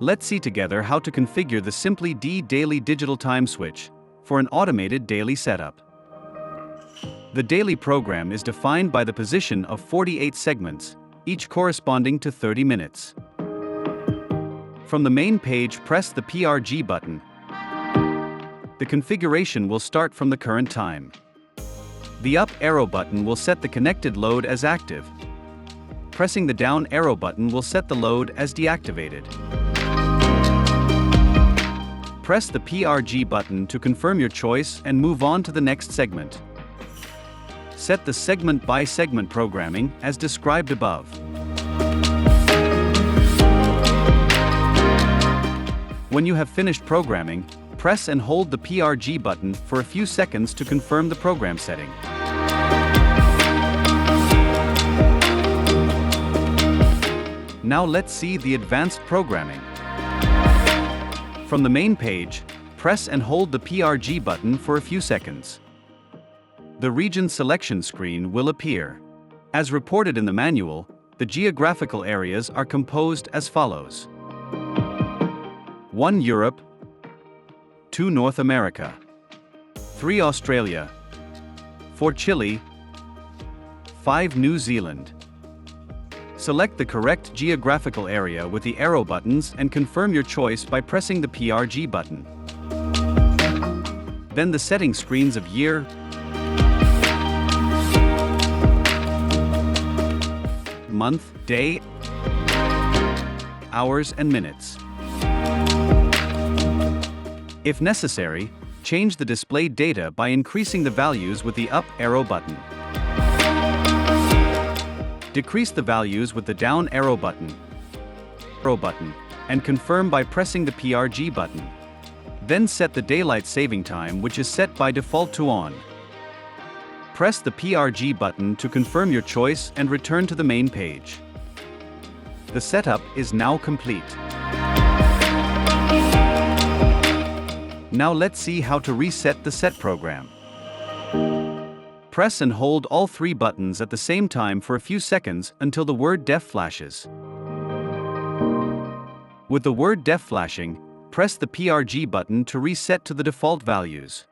Let's see together how to configure the Simply D Daily Digital Time Switch for an automated daily setup. The daily program is defined by the position of 48 segments, each corresponding to 30 minutes. From the main page, press the PRG button. The configuration will start from the current time. The up arrow button will set the connected load as active. Pressing the down arrow button will set the load as deactivated. Press the PRG button to confirm your choice and move on to the next segment. Set the segment-by-segment programming as described above. When you have finished programming, press and hold the PRG button for a few seconds to confirm the program setting. Now let's see the advanced programming. From the main page, press and hold the PRG button for a few seconds. The region selection screen will appear. As reported in the manual, the geographical areas are composed as follows: 1 Europe, 2 North America, 3 Australia, 4 Chile, 5 New Zealand. Select the correct geographical area with the arrow buttons and confirm your choice by pressing the PRG button. Then the setting screens of year, month, day, hours, and minutes. If necessary, change the displayed data by increasing the values with the up arrow button. Decrease the values with the down arrow button, and confirm by pressing the PRG button. Then set the daylight saving time, which is set by default to on. Press the PRG button to confirm your choice and return to the main page. The setup is now complete. Now let's see how to reset the set program. Press and hold all 3 buttons at the same time for a few seconds until the word def flashes. With the word def flashing, press the PRG button to reset to the default values.